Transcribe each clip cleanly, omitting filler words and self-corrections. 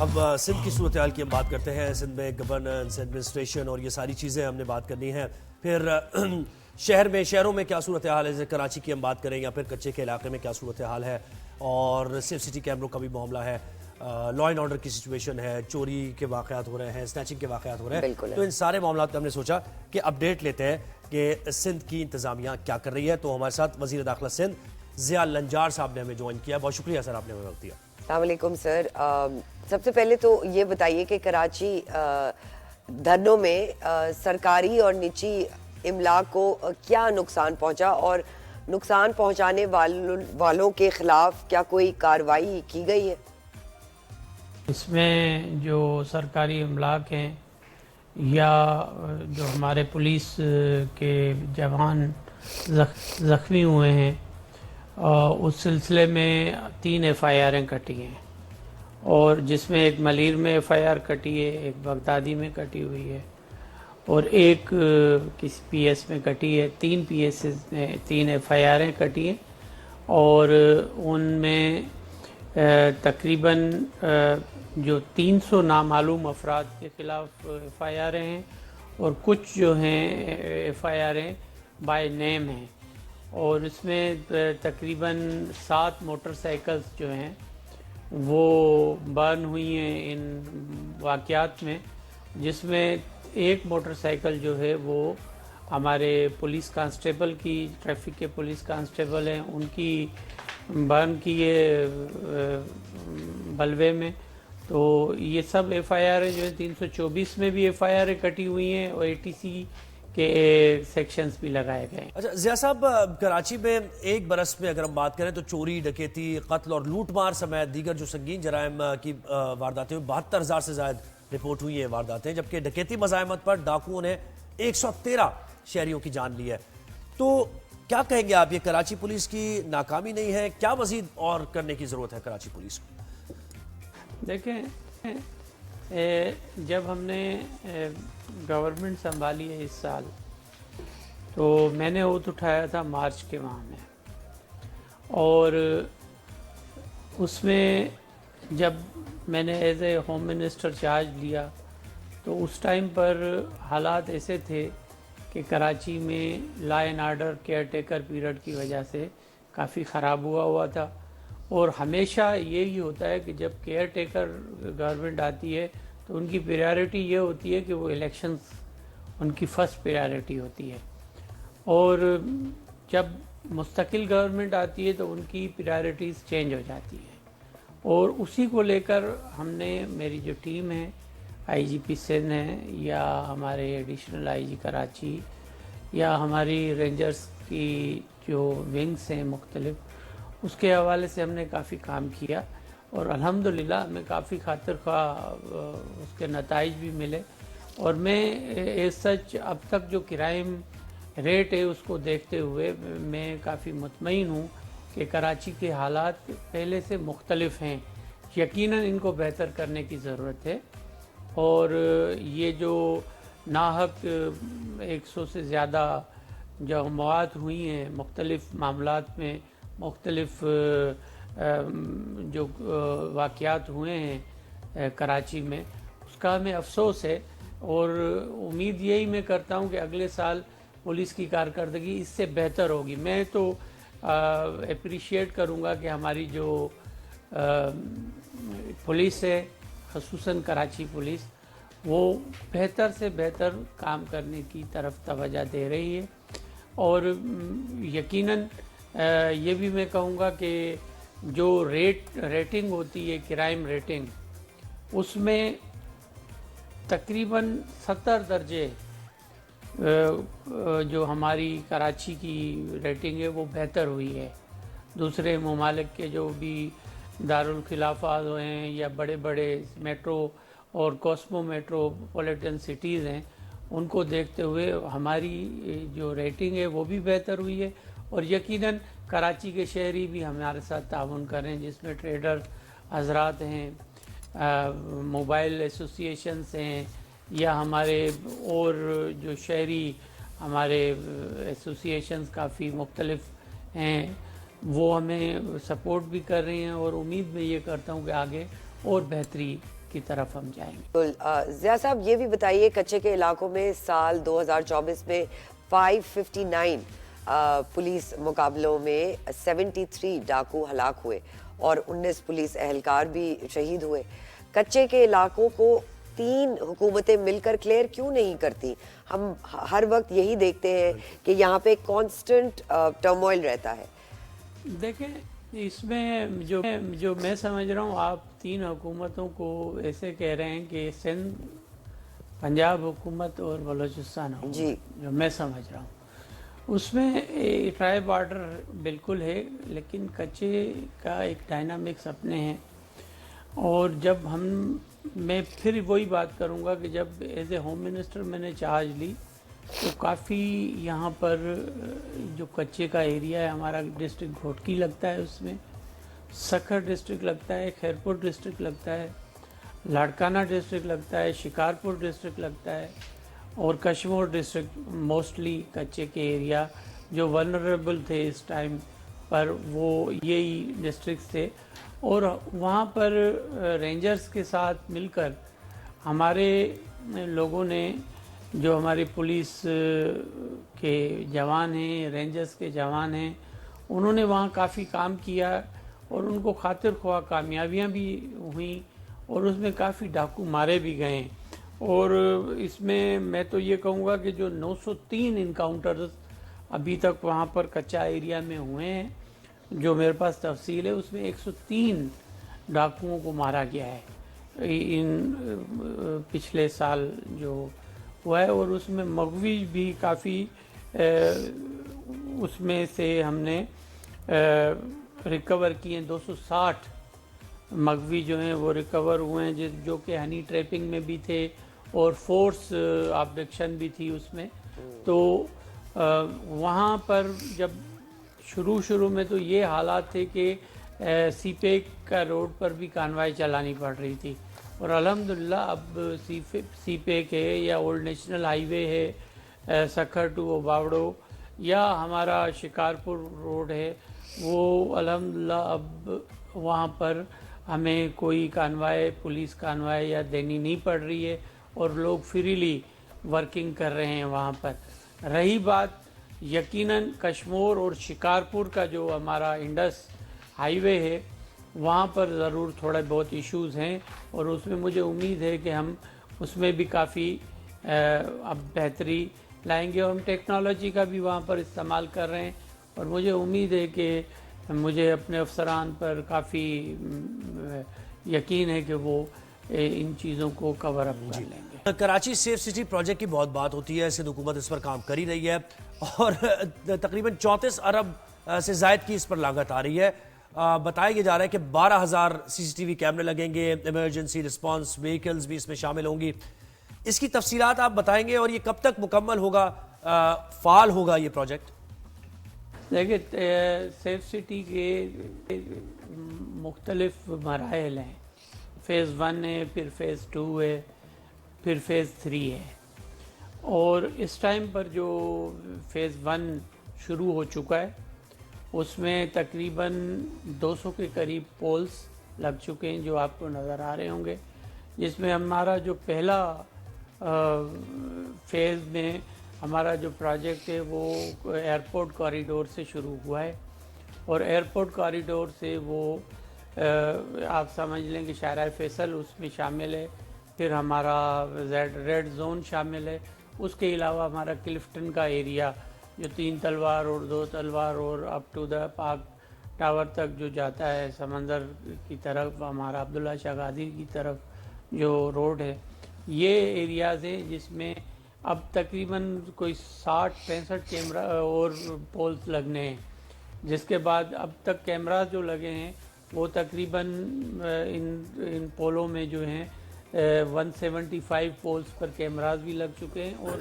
اب سندھ کی صورتحال کی ہم بات کرتے ہیں. سندھ میں گورننس، ایڈمنسٹریشن اور یہ ساری چیزیں ہم نے بات کرنی ہیں. پھر شہروں میں کیا صورتحال ہے، جیسے کراچی کی ہم بات کریں یا پھر کچے کے علاقے میں کیا صورتحال ہے، اور سیف سٹی کیمروں کا بھی معاملہ ہے، لا اینڈ آرڈر کی سچویشن ہے، چوری کے واقعات ہو رہے ہیں، سنیچنگ کے واقعات ہو رہے ہیں. تو ان سارے معاملات پہ ہم نے سوچا کہ اپڈیٹ لیتے ہیں کہ سندھ کی انتظامیہ کیا کر رہی ہے. تو ہمارے ساتھ وزیر داخلہ سندھ ضیاء لنجار صاحب نے ہمیں جوائن کیا. بہت شکریہ سر، آپ نے ہمیں وقت دیا. السلام علیکم سر. سب سے پہلے تو یہ بتائیے کہ کراچی دھرنوں میں سرکاری اور نجی املاک کو کیا نقصان پہنچا، اور نقصان پہنچانے والوں کے خلاف کیا کوئی کارروائی کی گئی ہے؟ اس میں جو سرکاری املاک ہیں یا جو ہمارے پولیس کے جوان زخمی ہوئے ہیں، اس سلسلے میں 3 FIRیں کٹی ہیں، اور جس میں ایک ملیر میں FIR کٹی ہے، ایک بغدادی میں کٹی ہوئی ہے، اور ایک کسی PS میں کٹی ہے. 3 PS میں 3 FIRیں کٹی ہیں، اور ان میں تقریباً جو 300 نامعلوم افراد کے خلاف FIRیں ہیں، اور کچھ جو ہیں FIRیں بائی نیم ہیں. اور اس میں تقریباً 7 موٹر سائیکلز جو ہیں وہ برن ہوئی ہیں ان واقعات میں، جس میں ایک موٹر سائیکل جو ہے وہ ہمارے پولیس کانسٹیبل کی، ٹریفک کے پولیس کانسٹیبل ہیں، ان کی برن کی ہے بلوے میں. تو یہ سب FIR جو ہے 324 میں بھی FIR کٹی ہوئی ہیں، اور ATC کے سیکشنز بھی لگائے گئے ہیں. اچھا ضیاء صاحب، کراچی میں ایک برس میں اگر ہم بات کریں تو چوری، ڈکیتی، قتل اور لوٹ مار سمیت دیگر جو سنگین جرائم کی وارداتیں 72,000 سے زائد رپورٹ ہوئی ہیں وارداتیں، جبکہ ڈکیتی مزاحمت پر ڈاکوؤں نے 113 شہریوں کی جان لی ہے. تو کیا کہیں گے آپ، یہ کراچی پولیس کی ناکامی نہیں ہے؟ کیا مزید اور کرنے کی ضرورت ہے کراچی پولیس کو؟ دیکھیں، جب ہم نے گورنمنٹ سنبھالی ہے اس سال، تو میں نے اوتھ اٹھایا تھا مارچ کے ماہ میں، اور اس میں جب میں نے as a home minister charge لیا تو اس ٹائم پر حالات ایسے تھے کہ کراچی میں law and order care taker period کی وجہ سے کافی خراب ہوا تھا. اور ہمیشہ یہی ہوتا ہے کہ جب کیئر ٹیکر گورنمنٹ آتی ہے تو ان کی پریارٹی یہ ہوتی ہے کہ وہ الیکشنز ان کی فرسٹ پریارٹی ہوتی ہے، اور جب مستقل گورنمنٹ آتی ہے تو ان کی پریارٹیز چینج ہو جاتی ہے. اور اسی کو لے کر ہم نے، میری جو ٹیم ہے، IGP سندھ ہیں، یا ہمارے ایڈیشنل IG کراچی، یا ہماری رینجرز کی جو ونگز ہیں مختلف، اس کے حوالے سے ہم نے کافی کام کیا، اور الحمدللہ ہمیں کافی خاطر خواہ اس کے نتائج بھی ملے. اور میں ایز سچ اب تک جو کرائم ریٹ ہے اس کو دیکھتے ہوئے میں کافی مطمئن ہوں کہ کراچی کے حالات پہلے سے مختلف ہیں. یقیناً ان کو بہتر کرنے کی ضرورت ہے، اور یہ جو ناحق 100 سے زیادہ جو مواد ہوئی ہیں مختلف معاملات میں، مختلف جو واقعات ہوئے ہیں کراچی میں، اس کا ہمیں افسوس ہے. اور امید یہی میں کرتا ہوں کہ اگلے سال پولیس کی کارکردگی اس سے بہتر ہوگی. میں تو اپریشیٹ کروں گا کہ ہماری جو پولیس ہے، خصوصاً کراچی پولیس، وہ بہتر سے بہتر کام کرنے کی طرف توجہ دے رہی ہے. اور یقیناً یہ بھی میں کہوں گا کہ جو ریٹنگ ہوتی ہے، کرائم ریٹنگ، اس میں تقریباً 70 درجے جو ہماری کراچی کی ریٹنگ ہے وہ بہتر ہوئی ہے. دوسرے ممالک کے جو بھی دارالخلافات ہیں یا بڑے بڑے میٹرو اور کوسمو میٹروپولیٹن سٹیز ہیں، ان کو دیکھتے ہوئے ہماری جو ریٹنگ ہے وہ بھی بہتر ہوئی ہے. اور یقیناً کراچی کے شہری بھی ہمارے ساتھ تعاون کریں، جس میں ٹریڈر حضرات ہیں، موبائل ایسوسیشنز ہیں، یا ہمارے اور جو شہری ہمارے ایسوسیشنز کافی مختلف ہیں، وہ ہمیں سپورٹ بھی کر رہی ہیں. اور امید میں یہ کرتا ہوں کہ آگے اور بہتری کی طرف ہم جائیں گے. بالکل. ضیاء صاحب یہ بھی بتائیے کچے کے علاقوں میں سال 2024 میں 559 پولیس مقابلوں میں 73 ڈاکو ہلاک ہوئے اور 19 پولیس اہلکار بھی شہید ہوئے. کچے کے علاقوں کو 3 حکومتیں مل کر کلیئر کیوں نہیں کرتی؟ ہم ہر وقت یہی دیکھتے ہیں کہ یہاں پہ کانسٹنٹ ٹرموائل رہتا ہے. دیکھیں اس میں جو میں سمجھ رہا ہوں، آپ 3 حکومتوں کو ایسے کہہ رہے ہیں کہ سندھ، پنجاب حکومت اور بلوچستان حکومت، جی جو میں سمجھ رہا ہوں اس میں ٹرائی بارڈر بالکل ہے، لیکن کچے کا ایک ڈائنامکس اپنے ہیں. اور جب میں پھر وہی بات کروں گا کہ جب ایز اے ہوم منسٹر میں نے چارج لی تو کافی یہاں پر جو کچے کا ایریا ہے، ہمارا ڈسٹرکٹ گھوٹکی لگتا ہے، اس میں سکھر ڈسٹرکٹ لگتا ہے، خیرپور ڈسٹرکٹ لگتا ہے، لاڑکانہ ڈسٹرکٹ لگتا ہے، شکارپور ڈسٹرکٹ لگتا ہے اور کشمور ڈسٹرکٹ. موسٹلی کچے کے ایریا جو ولنریبل تھے اس ٹائم پر وہ یہی ڈسٹرکٹس تھے. اور وہاں پر رینجرز کے ساتھ مل کر ہمارے لوگوں نے، جو ہماری پولیس کے جوان ہیں، رینجرز کے جوان ہیں، انہوں نے وہاں کافی کام کیا اور ان کو خاطر خواہ کامیابیاں بھی ہوئیں اور اس میں کافی ڈاکو مارے بھی گئے. اور اس میں تو یہ کہوں گا کہ جو 903 انکاؤنٹرز ابھی تک وہاں پر کچا ایریا میں ہوئے ہیں، جو میرے پاس تفصیل ہے، اس میں 103 ڈاکوؤں کو مارا گیا ہے ان پچھلے سال جو ہوا ہے. اور اس میں مغوی بھی کافی، اس میں سے ہم نے ریکور کیے ہیں. 260 مغوی جو ہیں وہ ریکور ہوئے ہیں، جو کہ ہنی ٹریپنگ میں بھی تھے اور فورس آبڈکشن بھی تھی اس میں. تو وہاں پر جب شروع میں تو یہ حالات تھے کہ سی پیک کا روڈ پر بھی کانوائی چلانی پڑ رہی تھی، اور الحمدللہ اب سی پیک ہے یا اولڈ نیشنل ہائی وے ہے سکھر ٹو باوڑو یا ہمارا شکارپور روڈ ہے، وہ الحمدللہ اب وہاں پر ہمیں کوئی کانوائے، پولیس کانوائے یا دینی نہیں پڑ رہی ہے اور لوگ فریلی ورکنگ کر رہے ہیں وہاں پر. رہی بات یقیناً کشمور اور شکارپور کا جو ہمارا انڈس ہائی وے ہے، وہاں پر ضرور تھوڑے بہت ایشوز ہیں اور اس میں مجھے امید ہے کہ ہم اس میں بھی کافی اب بہتری لائیں گے. اور ہم ٹیکنالوجی کا بھی وہاں پر استعمال کر رہے ہیں اور مجھے امید ہے کہ مجھے اپنے افسران پر کافی یقین ہے کہ وہ ان چیزوں کو کور اپ کر لیں گے. کراچی سیف سٹی پروجیکٹ کی بہت بات ہوتی ہے، سندھ حکومت اس پر کام کر ہی رہی ہے اور تقریباً 34 ارب سے زائد کی اس پر لاگت آ رہی ہے. بتایا یہ جا رہا ہے کہ 12,000 CCTV کیمرے لگیں گے، ایمرجنسی رسپانس وہیکلز بھی اس میں شامل ہوں گی. اس کی تفصیلات آپ بتائیں گے اور یہ کب تک مکمل ہوگا، فعال ہوگا یہ پروجیکٹ؟ دیکھیں سیف سٹی کے مختلف مراحل ہیں. فیز 1 ہے، پھر فیز 2 ہے، پھر فیز 3 ہے. اور اس ٹائم پر جو فیز 1 شروع ہو چکا ہے اس میں تقریباً 200 کے قریب پولز لگ چکے ہیں جو آپ کو نظر آ رہے ہوں گے، جس میں ہمارا جو پہلا فیز میں ہمارا جو پروجیکٹ ہے وہ ایئرپورٹ کوریڈور سے شروع ہوا ہے. اور ایئرپورٹ کوریڈور سے وہ آپ سمجھ لیں کہ شاہراہ فیصل اس میں شامل ہے، پھر ہمارا ریڈ زون شامل ہے. اس کے علاوہ ہمارا کلفٹن کا ایریا جو 3 تلوار اور 2 تلوار اور اپ ٹو دا پاک ٹاور تک جو جاتا ہے سمندر کی طرف، ہمارا عبداللہ شاہ غادری کی طرف جو روڈ ہے، یہ ایریاز ہیں جس میں اب تقریباً کوئی 60-65 کیمرہ اور پولز لگنے ہیں. جس کے بعد اب تک کیمراز جو لگے ہیں وہ تقریباً ان پولوں میں جو ہیں 175 پولز پر کیمراز بھی لگ چکے ہیں. اور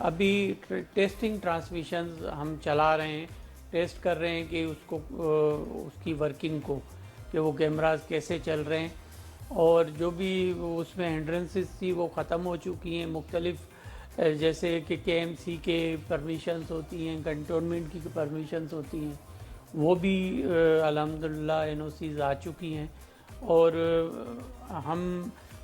ابھی ٹیسٹنگ ٹرانسمیشنز ہم چلا رہے ہیں، ٹیسٹ کر رہے ہیں کہ اس کی ورکنگ کو، کہ وہ کیمراز کیسے چل رہے ہیں. اور جو بھی اس میں ہنڈرنسز تھی وہ ختم ہو چکی ہیں. مختلف جیسے کہ KMC کے پرمیشنز ہوتی ہیں، کنٹونمنٹ کی پرمیشنز ہوتی ہیں، وہ بھی الحمدللہ NOCs آ چکی ہیں. اور ہم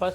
1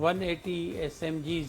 180 SMGs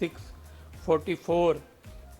644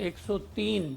103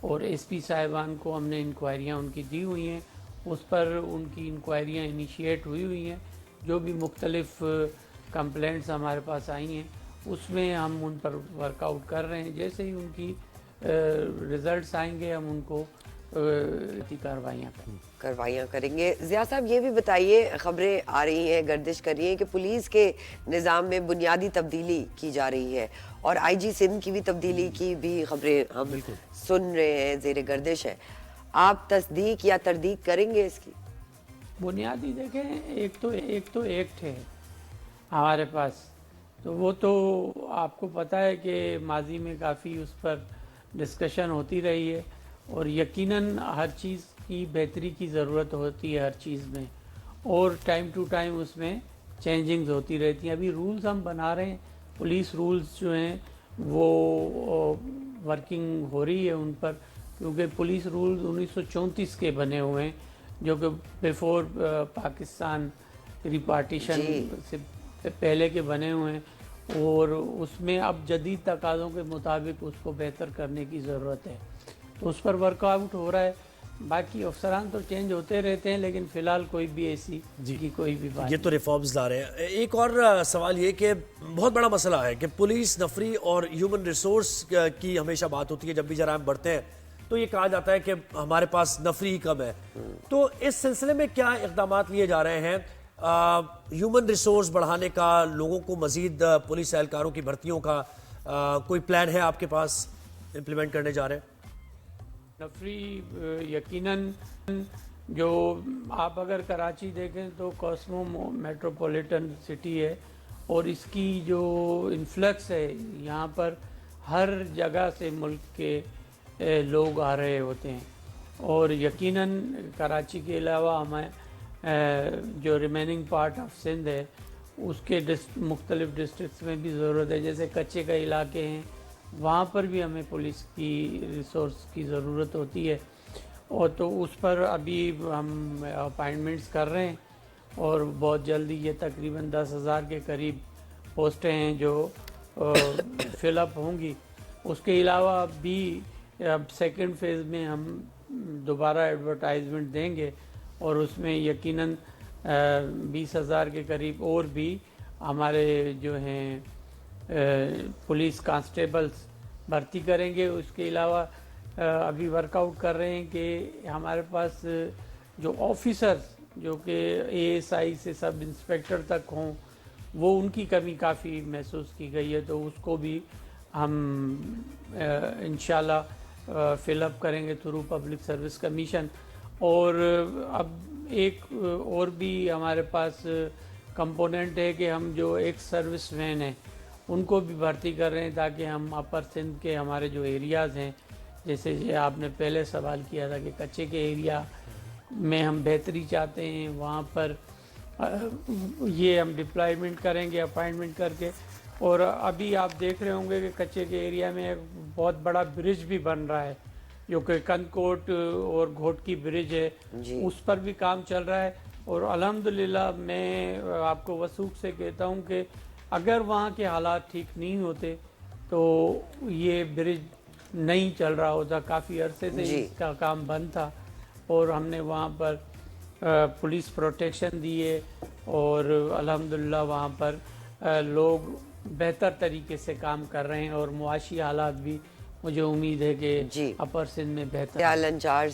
اور ایس پی صاحبان کو ہم نے انکوائریاں ان کی دی ہوئی ہیں، اس پر ان کی انکوائریاں انیشیٹ ہوئی ہیں. جو بھی مختلف کمپلینٹس ہمارے پاس آئی ہیں اس میں ہم ان پر ورک آؤٹ کر رہے ہیں. جیسے ہی ان کی ریزلٹس آئیں گے ہم ان کو کروائیاں کریں گے. ضیاء صاحب یہ بھی بتائیے، خبریں آ رہی ہیں، گردش کر رہی ہیں کہ پولیس کے نظام میں بنیادی تبدیلی کی جا رہی ہے اور آئی جی سندھ کی بھی تبدیلی کی بھی خبریں ہم سن رہے ہیں، زیر گردش ہے. آپ تصدیق یا تردید کریں گے اس کی؟ بنیادی دیکھیں، ایک تو ایکٹ ہے ہمارے پاس، تو وہ تو آپ کو پتہ ہے کہ ماضی میں کافی اس پر ڈسکشن ہوتی رہی ہے اور یقیناً ہر چیز کی بہتری کی ضرورت ہوتی ہے ہر چیز میں، اور ٹائم ٹو ٹائم اس میں چینجنگز ہوتی رہتی ہیں. ابھی رولز ہم بنا رہے ہیں، پولیس رولز جو ہیں وہ ورکنگ ہو رہی ہے ان پر، کیونکہ پولیس رولز 1934 کے بنے ہوئے ہیں جو کہ بیفور پاکستان ریپارٹیشن سے پہلے کے بنے ہوئے ہیں، اور اس میں اب جدید تقاضوں کے مطابق اس کو بہتر کرنے کی ضرورت ہے، تو اس پر ورک آؤٹ ہو رہا ہے. باقی افسران تو چینج ہوتے رہتے ہیں لیکن فی الحال کوئی بھی ایسی کی کوئی بھی بات یہ تو ریفارمز لا رہے ہیں. ایک اور سوال یہ کہ بہت بڑا مسئلہ ہے کہ پولیس نفری اور ہیومن ریسورس کی ہمیشہ بات ہوتی ہے. جب بھی جرائم بڑھتے ہیں تو یہ کہا جاتا ہے کہ ہمارے پاس نفری کم ہے. تو اس سلسلے میں کیا اقدامات لیے جا رہے ہیں؟ ہیومن ریسورس بڑھانے کا، لوگوں کو مزید پولیس اہلکاروں کی بھرتیوں کا کوئی پلان ہے آپ کے پاس امپلیمنٹ کرنے جا رہے ہیں؟ نفری یقیناً، جو آپ اگر کراچی دیکھیں تو کوسمو میٹروپولیٹن سٹی ہے اور اس کی جو انفلکس ہے یہاں پر ہر جگہ سے ملک کے لوگ آ رہے ہوتے ہیں، اور یقیناً کراچی کے علاوہ ہمیں جو ریمیننگ پارٹ آف سندھ ہے اس کے مختلف ڈسٹرکٹس میں بھی ضرورت ہے. جیسے کچے کا علاقے ہیں وہاں پر بھی ہمیں پولیس کی ریسورس کی ضرورت ہوتی ہے، اور تو اس پر ابھی ہم اپائنٹمنٹس کر رہے ہیں اور بہت جلدی یہ تقریباً 10,000 کے قریب پوسٹیں ہیں جو فل اپ ہوں گی. اس کے علاوہ بھی اب سیکنڈ فیز میں ہم دوبارہ ایڈورٹائزمنٹ دیں گے اور اس میں یقیناً 20,000 کے قریب اور بھی ہمارے جو ہیں پولیس کانسٹیبلز بھرتی کریں گے. اس کے علاوہ ابھی ورک آؤٹ کر رہے ہیں کہ ہمارے پاس جو آفیسرز جو کہ اے ایس آئی سے سب انسپیکٹر تک ہوں، وہ ان کی کمی کافی محسوس کی گئی ہے، تو اس کو بھی ہم انشاءاللہ فل اپ کریں گے تھرو پبلک سروس کمیشن. اور اب ایک اور بھی ہمارے پاس کمپوننٹ ہے کہ ہم جو ایک سروس مین ہیں ان کو بھی بھرتی کر رہے ہیں تاکہ ہم اپر سندھ کے ہمارے جو ایریاز ہیں، جیسے آپ نے پہلے سوال کیا تھا کہ کچے کے ایریا میں ہم بہتری چاہتے ہیں، وہاں پر یہ ہم ڈپلائمنٹ کریں گے اپائنٹمنٹ کر کے. اور ابھی آپ دیکھ رہے ہوں گے کہ کچے کے ایریا میں ایک بہت بڑا برج بھی بن رہا ہے جو کہ کند کوٹ اور گھوٹ کی برج ہے، اس پر بھی کام چل رہا ہے. اور الحمدللہ میں آپ کو وثوق سے کہتا ہوں کہ اگر وہاں کے حالات ٹھیک نہیں ہوتے تو یہ برج نہیں چل رہا ہوتا. کافی عرصے سے اس کا کام بند تھا اور ہم نے وہاں پر پولیس پروٹیکشن دی ہے اور الحمدللہ وہاں پر لوگ بہتر طریقے سے کام کر رہے ہیں اور معاشی حالات بھی مجھے امید ہے کہ اپر سندھ میں بہتر. ضیاء الانچار،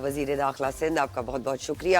وزیر داخلہ سندھ، آپ کا بہت بہت شکریہ.